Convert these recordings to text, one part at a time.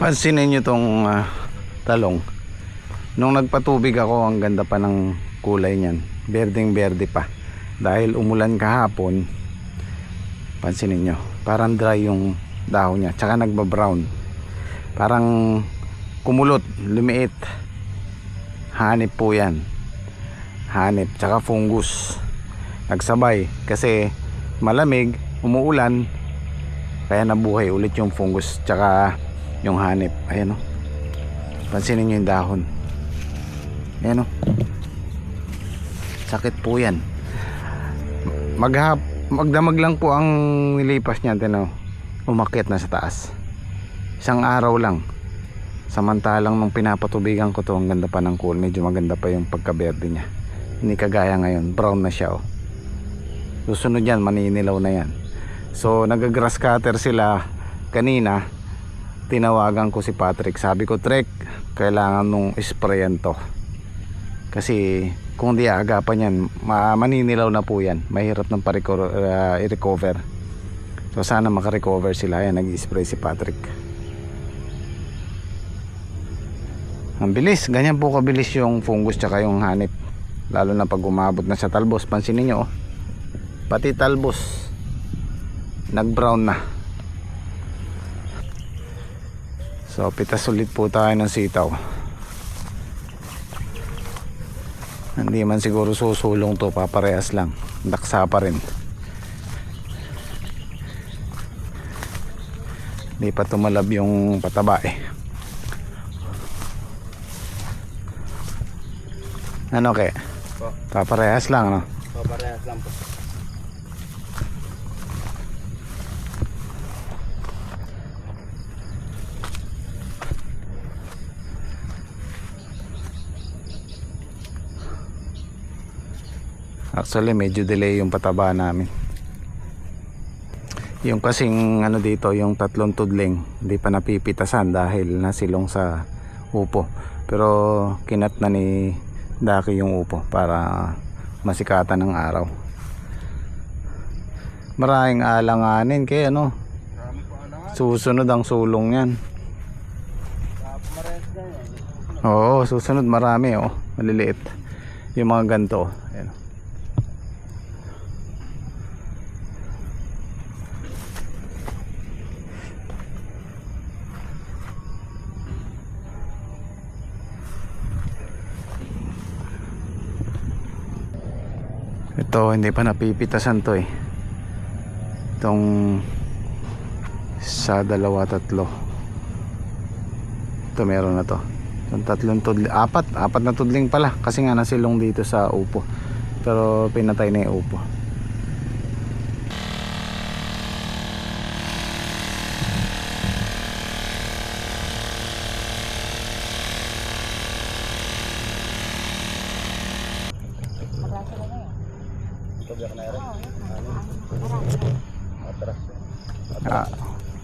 Pansinin nyo tong talong. Nung nagpatubig ako, ang ganda pa ng kulay niyan. Berdeng berde pa. Dahil umulan kahapon, pansinin nyo, parang dry yung dahon niya. Tsaka nagbabrown. Parang kumulot, lumiit. Hanip po yan. Hanip, tsaka fungus. Nagsabay. Kasi malamig, umuulan, kaya nabuhay ulit yung fungus tsaka yung hanip. Ayan o, pansinin nyo yung dahon. Ayan o, sakit po yan. Magdamag lang po ang nilipas niya. Tino, umakyat na sa taas. Isang araw lang. Samantalang nung pinapatubigan ko to, ang ganda pa ng kulay. Medyo maganda pa yung pagkaberde niya. Hindi kagaya ngayon, brown na siya o. Susunod yan, maninilaw na yan. So nag-grass cutter sila kanina. Tinawagan ko si Patrick. Sabi ko, Trek, kailangan nung sprayan to. Kasi kung di agapan yan, maninilaw na po yan. Mahirap ng i-recover. So sana makarecover sila. Ayan, nag-spray si Patrick. Ang bilis, ganyan po kabilis yung fungus tsaka yung hanip. Lalo na pag umabot na sa talbos. Pansinin nyo, oh. Pati talbos nag-brown na. So pitas ulit po tayo ng sitaw. Hindi man siguro susulong to, paparehas lang. Daksa pa rin. Hindi pa tumalab yung pataba eh. Ano kaya? Paparehas lang, no? Paparehas lang po. Actually medyo delay yung pataba namin. Yung kasing ano dito, yung tatlong tudling, hindi pa napipitasan dahil nasilong sa upo. Pero kinat na ni Daki yung upo para masikatan ng araw. Maraming alanganin kaya ano, susunod ang sulong yan. Oo, susunod marami oh, maliliit. Yung mga ganito, ayan. Ito hindi pa napipitasan to eh. Itong sa dalawa tatlo. Ito meron na to. Itong tatlong tudling, apat na tudling pala kasi nga nasilong dito sa upo. Pero pinatay na yung upo.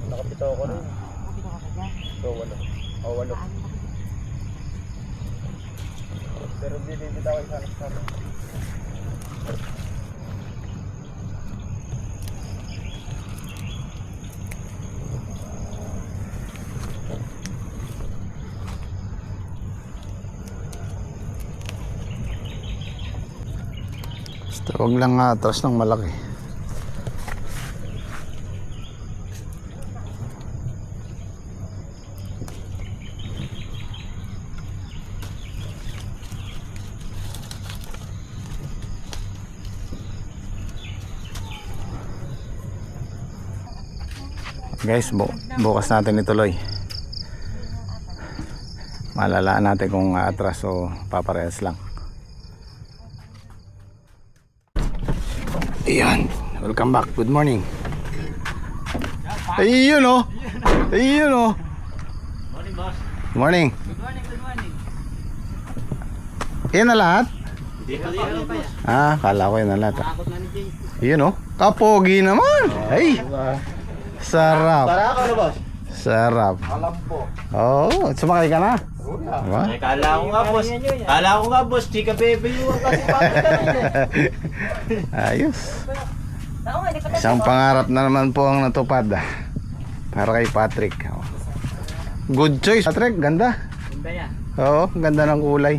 Nakapito ako rin. So, walo. Pero bibitaw ay sana. Basta huwag lang atras ng malaki. Guys, bukas natin ituloy. Malalaan natin kung atras o paparehas lang. Ayan, welcome back, good morning. Ayun o. Ayun o. Morning, boss. Good morning. Good morning. Yan na lahat? Hindi pa yan. Kala ko yan na lahat. Takot na ni Jay. Ayun o, kapogi naman. Ay, sarap. Para ako na, boss. Sarap. Alam po. Oo, sumakay ka na? Diba? Kala ko nga, boss. Chika baby yung kasi Ayos. Isang pangarap na naman po ang natupad para kay Patrick. Good choice, Patrick. Ganda. Ganda yan. Oo, ganda ng kulay.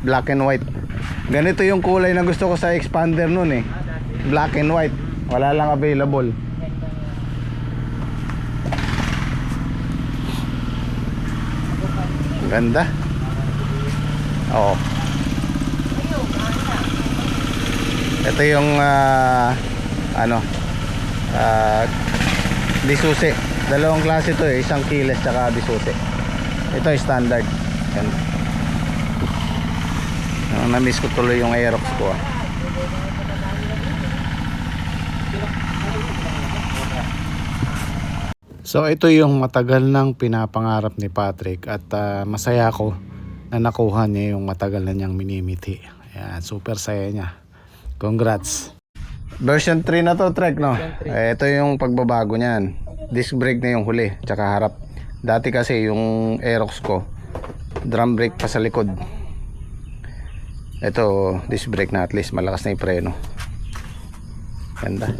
Black and white. Ganito yung kulay na gusto ko sa expander nun eh. Black and white. Wala lang available. Ganda. Oo. Ito yung disusi. Dalawang klase to eh, isang keyless tsaka disusi. Ito yung standard. Yan. Na-miss ko tuloy yung Aerox ko. So ito yung matagal nang pinapangarap ni Patrick at masaya ko na nakuha niya yung matagal na niyang minimiti. Ayan, super saya niya. Congrats. Version 3 na to, Trek, no? Ito yung pagbabago niyan. Disc brake na yung huli, tsaka harap. Dati kasi yung Aerox ko, drum brake pa sa likod. Ito, disc brake na, at least malakas na yung preno. Ganda.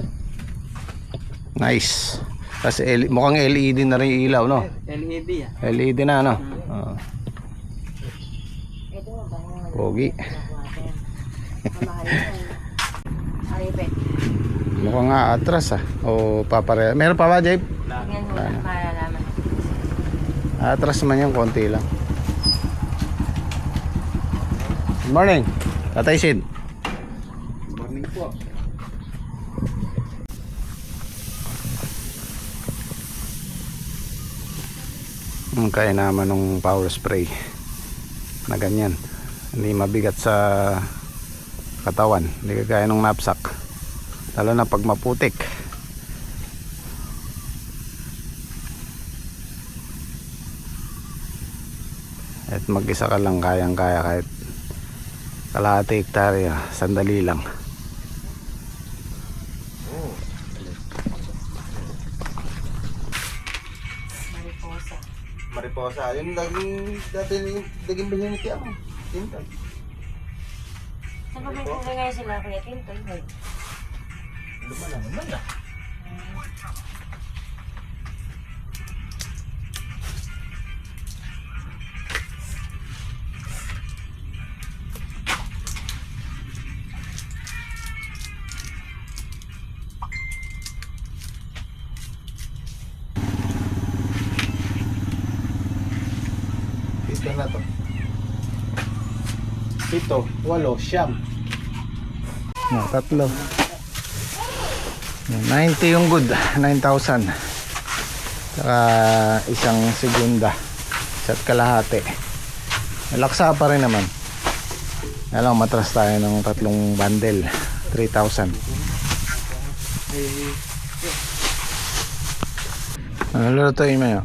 Nice. Kasi mukhang LED na rin yung ilaw, no? LED yan. LED na, no? Pogi. Mukhang nga atras o papare. Meron pa ba, Jay? Tingnan mo na, malalaman. Atras man yung konti lang. Good morning, Tatay Sid. Good morning po. Kaya naman ng power spray na ganyan. Hindi mabigat sa katawan. Hindi kagaya ng knapsack. Lalo na pag maputik. At mag-isa ka lang, kayang-kaya kahit kalahati hektarya, sandali lang. Mariposa. Mariposa, yun daging binimiti ako. Tintal. Saan ba may kulay ngayon sila, Kuya Tintoy? Lumalang naman na. Ito na to. 7, 8, siyam. Tatlo. 90 yung good, 9,000. Saka isang segunda. Isa't kalahati. Laksa pa rin naman. Alam, matras tayo ng 3 bundle. 3,000. Ano lulutuin mo yun?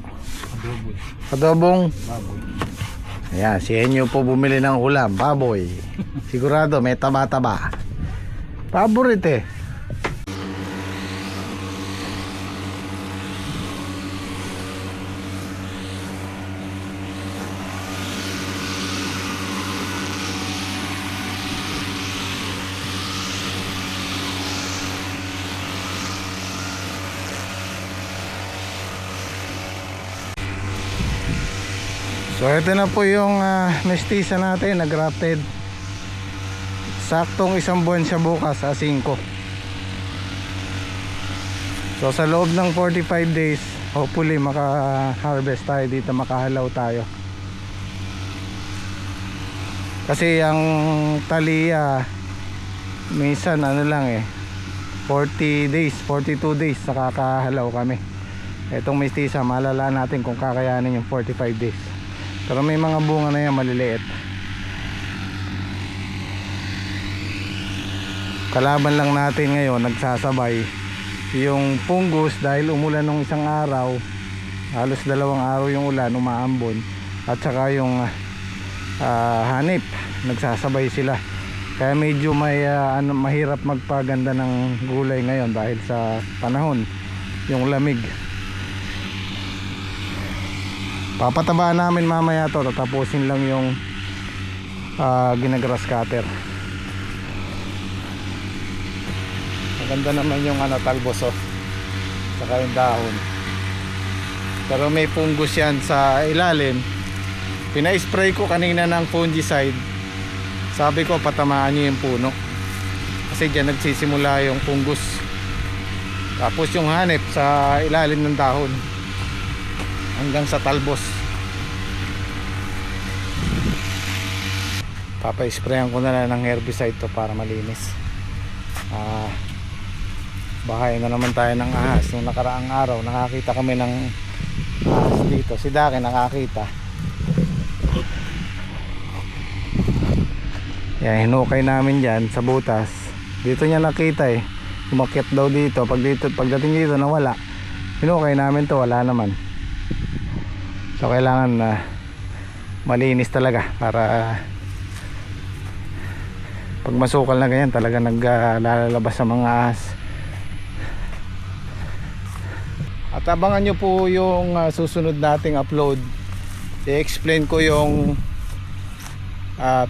Adobong. Ayan, si Enyo po bumili ng ulam, baboy. Sigurado may taba-taba. Paborite. So ito na po yung mestiza natin na grafted. Saktong 1 buwan siya bukas, 5. So sa loob ng 45 days, hopefully maka-harvest tayo dito, makahalaw tayo. Kasi ang taliya minsan lang 40 days, 42 days sa kakahalaw kami. Itong mestiza, malala natin kung kakayanin yung 45 days. Pero may mga bunga na yan maliliit. Kalaban lang natin ngayon, nagsasabay yung pungus dahil umulan nung 1 araw, halos 2 araw yung ulan, umaambon, at saka yung hanip, nagsasabay sila. Kaya medyo may mahirap magpaganda ng gulay ngayon dahil sa panahon, yung lamig. Papatabaan namin mamaya to, tatapusin lang yung ginagrass cutter. Maganda naman yung talbos, saka yung dahon. Pero may fungus yan sa ilalim. Pina-spray ko kanina ng fungicide. Sabi ko patamaan nyo yung puno. Kasi dyan nagsisimula yung fungus. Tapos yung hanip sa ilalim ng dahon hanggang sa talbos. Papa-sprayan ko na lang ng herbicide to para malinis. Bahay na naman tayo ng ahas. Nung nakaraang araw nakakita kami ng ahas dito. Si Daki nakakita. Yan, hinukay namin dyan sa butas. Dito niya nakita eh. Umakyat daw dito. Pagdating dito nawala. Hinukay namin to, wala naman. So kailangan na malinis talaga para pag masukal na ganyan talaga naglalabas sa mga ahas. At abangan nyo po yung susunod nating upload. I-explain ko yung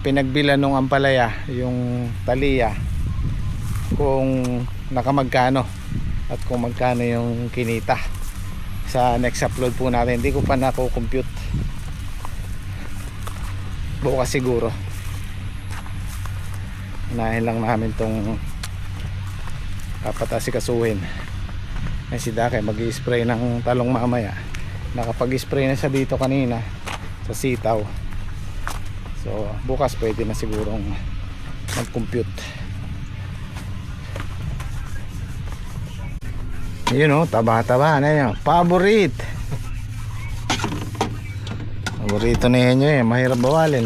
pinagbilan ng ampalaya, yung taliya, kung nakamagkano at kung magkano yung kinita sa next upload po natin. Hindi ko pa nako-compute, bukas siguro. Unahin lang namin tong papatasikasuhin. Si Dake mag-i-spray ng talong mamaya. Nakapag-spray na siya dito kanina sa sitaw. So bukas pwede na sigurong mag-compute. Yun o, taba-taba na yun. Paborito na yun eh. Mahirap bawalin.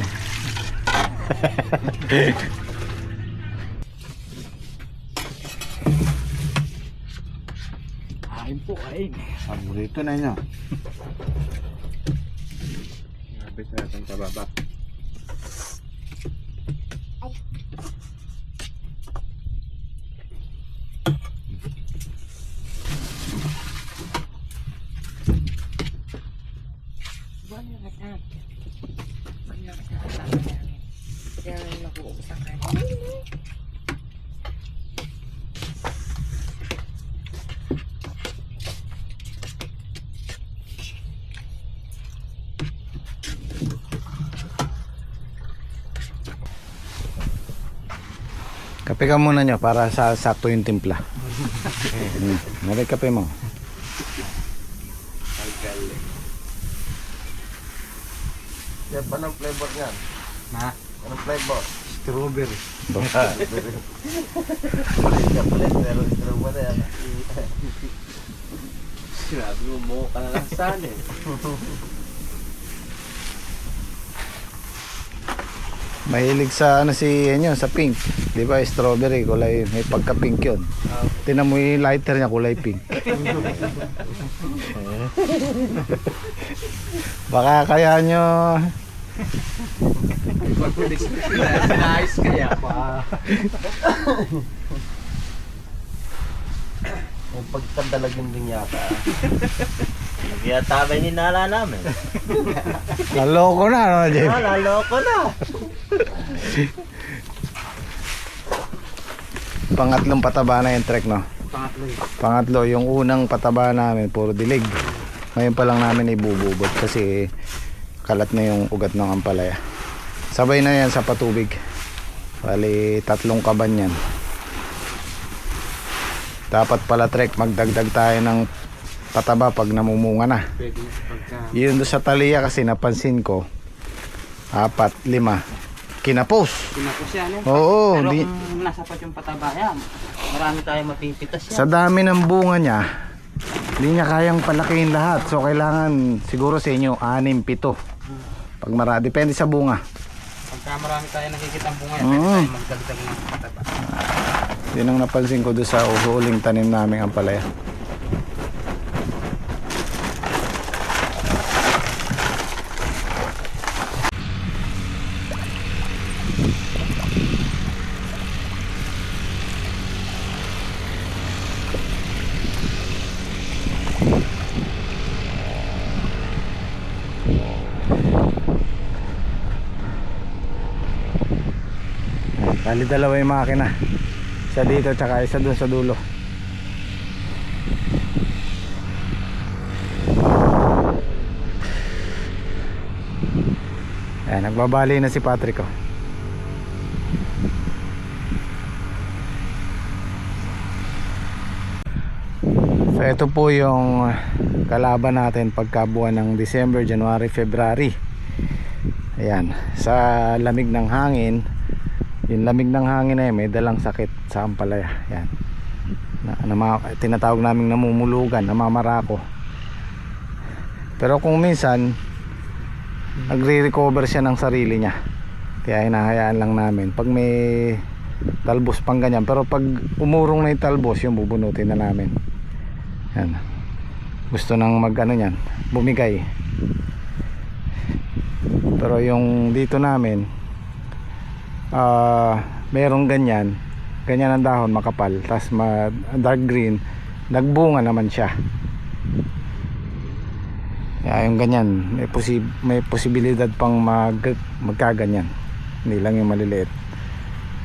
Kain po, kain. Paborito na nyo. Habis na itong tababa. Kape ka muna nyo para sa sakto yung timpla. Nalay kape mo. Yan pa ng flavor yan. Ha? Anong flavor? Strawberry. Pero strawberry yan. Sinabi mo ka na lang sana eh. Mahilig sa ano si sa pink. 'Di ba? Strawberry kulay, may pagka-pink 'yon. Tingnan mo yung lighter niya kulay pink. Baka kaya nyo Nice kaya pa. Ang pagtadalag ng linyata. Nagyata ba yung hinala namin? Naloko na, ano, Jay? Laloko na. Pangatlong pataba na yung trek, no? Pangatlo, yung unang pataba namin puro dilig. Ngayon pa lang namin ibububot kasi kalat na yung ugat ng ampalaya. Sabay na yan sa patubig. Bali 3 kaban yan. Dapat pala trek magdagdag tayo ng pataba pag namumunga na. Yun doon sa taliya kasi napansin ko 4, 5 kinapos. Kinapos yan, no? Oo, Pero di, kung nasapat yung pataba yan, marami tayong mapipitas yan. sa dami ng bunga niya hindi niya kayang palakihin lahat. So kailangan siguro sa inyo 6, 7 pag marami, depende sa bunga. Pagka marami tayong nakikita ang bunga yan, pwede tayong magdagdag ng pataba. Yun ang napansin ko doon sa huling tanim namin ang palaya. Bali dalawa yung makina. Isa dito tsaka isa dun sa dulo. Ayan, nagbabali na si Patrick, oh. So ito po yung kalaban natin pagka buwan ng December, January, February. Ayan, sa lamig ng hangin. Yung lamig ng hangin na yun, may dalang sakit sa ampalaya. Ayan, tinatawag naming namumulugan, namamarako. Pero kung minsan nagre-recover siya ng sarili niya, kaya hinahayaan lang namin pag may talbos pang ganyan. Pero pag umurong na yung talbos, yung bubunutin na namin. Yan. Gusto nang mag ano yan, bumigay. Pero yung dito namin, merong ganyan ang dahon, makapal, tas dark green, nagbunga naman siya. Kaya yung ganyan, may posibilidad pang magkaganyan, hindi lang yung maliliit.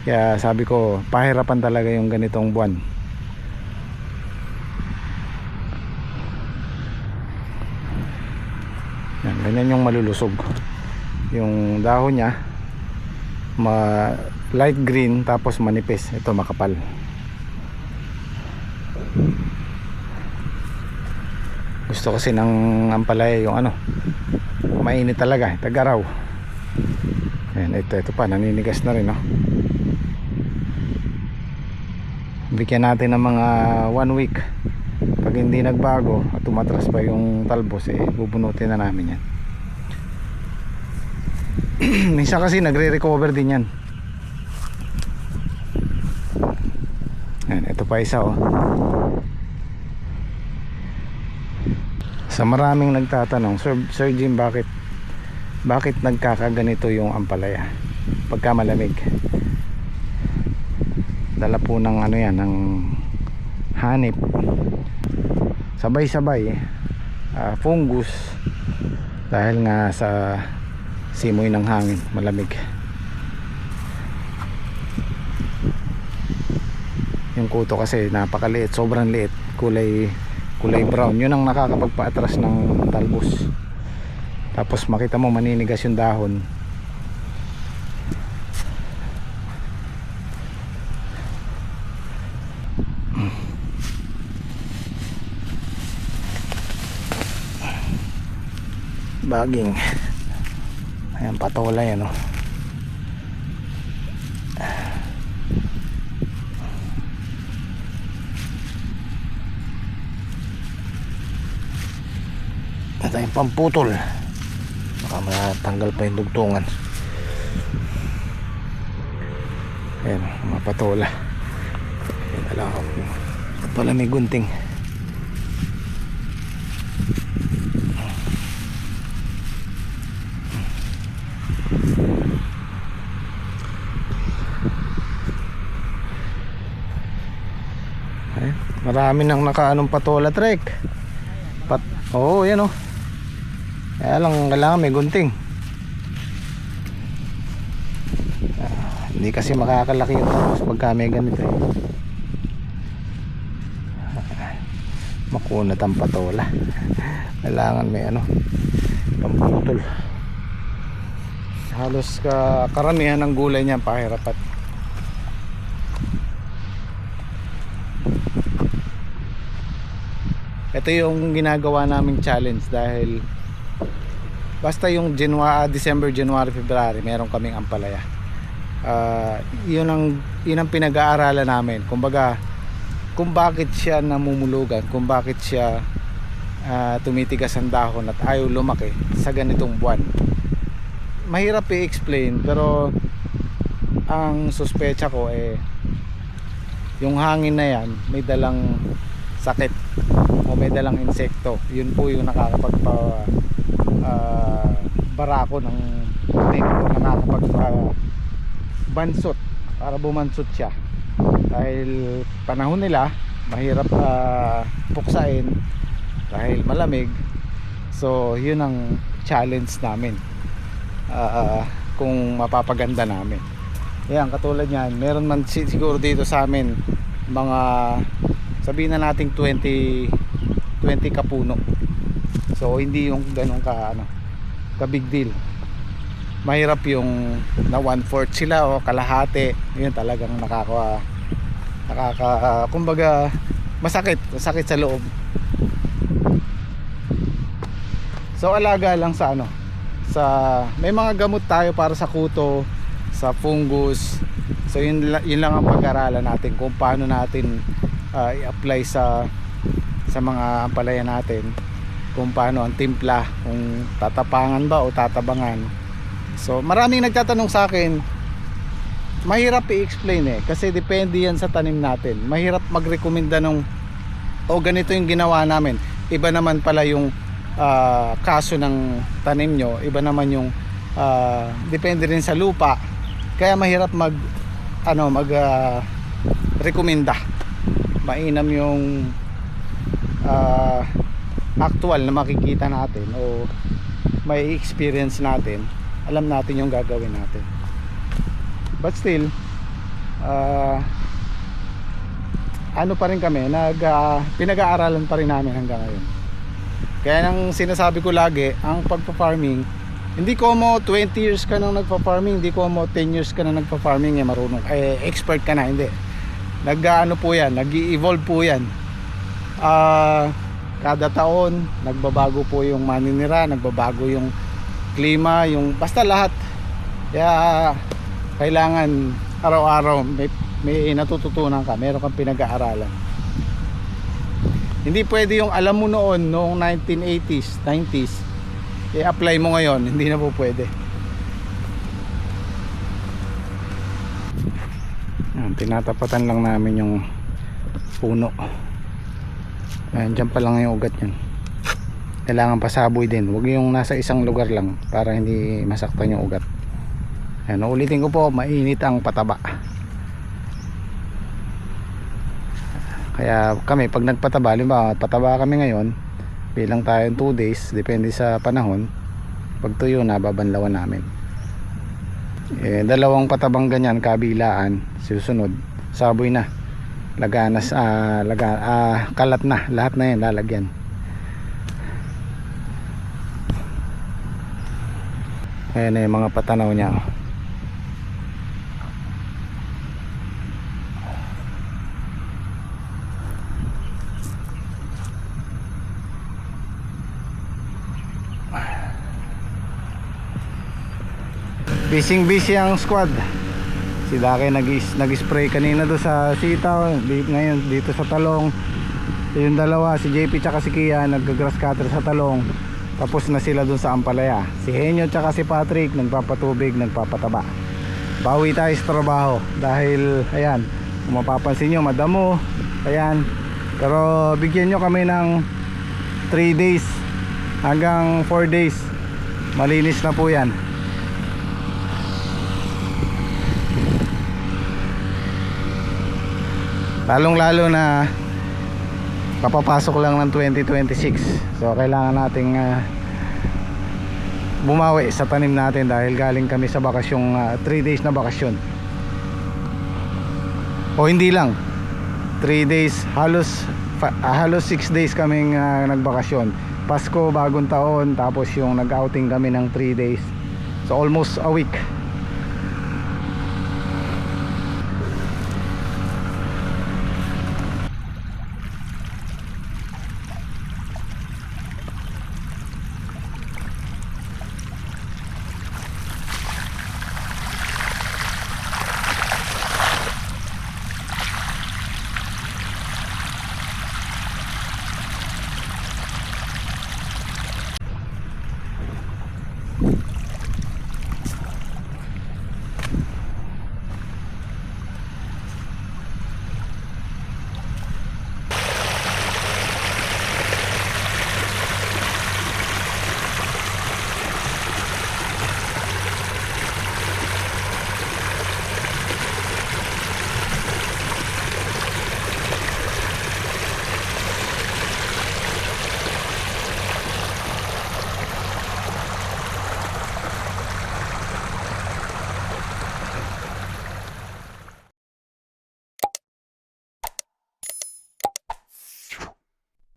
Kaya sabi ko, pahirapan talaga yung ganitong buwan. Yan, ganyan yung malulusog. Yung dahon niya light green, tapos manipis. Ito makapal. Gusto kasi ng ampalaya yung ano, mainit talaga, tag-araw. Ayan, ito pa, naninigas na rin, no? Bigyan natin ng mga 1 week. Pag hindi nagbago at tumatras pa yung talbos, bubunutin na namin yan. Minsan kasi nagre-recover din yan. Ayan, ito pa isa, oh. Sa maraming nagtatanong, Sir Jim, bakit nagkakaganito yung ampalaya pagka malamig? Dala po ng ano yan, ng hanip, sabay-sabay, fungus, dahil nga sa simoy ng hangin, malamig. Yung kuto kasi napakaliit, sobrang liit, kulay brown. Yun ang nakakapagpaatras ng talbos. Tapos makita mo maninigas yung dahon. Baging. Ayan, patola yan, oh. Ito yung pamputol, baka matanggal pa yung dugtungan. Ayan, mga patola. Ayan, alam ko, ito pala may gunting. Ayan, marami nang nakaanong patola, Trek. Oo, yan, oh. Kaya lang kailangan may gunting. Hindi kasi makakalaki yung tapos pagka may ganito, eh. Makunat ang patola. Kailangan may ano, pamputol. Halos karamihan ng gulay niya pahirapat. Ito yung ginagawa naming challenge dahil basta yung December, January, February meron kaming ampalaya. Yun ang pinag-aaralan namin. Kumbaga, kung bakit siya namumulugan, kung bakit siya tumitigas ang dahon at ayaw lumaki sa ganitong buwan. Mahirap i-explain, pero ang suspecha ko yung hangin na yan may dalang sakit o may dalang insekto. Yun po yung barako ng bansot para bumansot siya. Dahil panahon nila mahirap puksain dahil malamig. So yun ang challenge namin, kung mapapaganda namin. Yan, katulad yan, meron man siguro dito sa amin mga, sabihin na nating 20 kapuno. So hindi yung ganun ka big deal. mahirap yung na 1/4 sila o kalahati. Yun talagang kumbaga masakit sa loob. So alaga lang sa may mga gamot tayo para sa kuto, sa fungus. So yun lang ang pag-aralan natin kung paano natin i-apply sa mga ampalaya natin, kung paano ang timpla, kung tatapangan ba o tatabangan. So maraming nagtatanong sa akin, mahirap i-explain kasi depende yan sa tanim natin. Mahirap magrekomenda ganito yung ginawa namin, iba naman pala yung kaso ng tanim nyo, iba naman yung depende rin sa lupa, kaya mahirap rekomenda. Mainam yung actual na makikita natin o may experience natin, alam natin yung gagawin natin. But still pa rin kami, pinag-aaralan pa rin namin hanggang ngayon. Kaya nang sinasabi ko lagi, ang pagpa-farming, hindi ko mo 20 years ka nang nagpa-farming, hindi ko mo 10 years ka nang nagpa-farming marunong, expert ka na, hindi. Po yan, nag-i-evolve po yan. Kada taon nagbabago po yung maninira, nagbabago yung klima, basta lahat. Kaya kailangan araw-araw may natututunan ka, meron kang pinag-aaralan. Hindi pwede yung alam mo noong 1980s, 90s, i-apply mo ngayon, hindi na po pwede. Tinatapatan lang namin yung puno. Diyan pa lang yung ugat yan. Kailangan pasaboy din, huwag yung nasa isang lugar lang para hindi masaktan yung ugat. Ulitin ko po, mainit ang pataba. Kaya kami pag nagpataba, halimbawa pataba kami ngayon, bilang tayo 2 days, depende sa panahon, pag tuyo na babanlawan namin. Dalawang patabang ganyan kabilaan, susunod saboy na, kalat na, lahat na yan lalagyan. Ayan na yung mga patanaw niya. Busy ang squad. Si Dake nag-spray kanina doon sa sitaw, ngayon dito sa talong. Yung dalawa, si JP tsaka si Kia, nag-grass cutter sa talong. Tapos na sila doon sa ampalaya. Si Henyo tsaka si Patrick nagpapatubig, nagpapataba. Bawi tayo sa trabaho dahil ayan, kung mapapansin nyo madamo. Ayan. Pero bigyan nyo kami ng 3 days hanggang 4 days, malinis na po yan. Lalong lalo na kapapasok lang ng 2026. So kailangan nating bumawi sa tanim natin dahil galing kami sa bakasyong 3 days na bakasyon. O hindi lang 3 days, halos 6 days kaming nagbakasyon. Pasko, bagong taon, tapos yung nag-outing kami ng 3 days. So almost a week.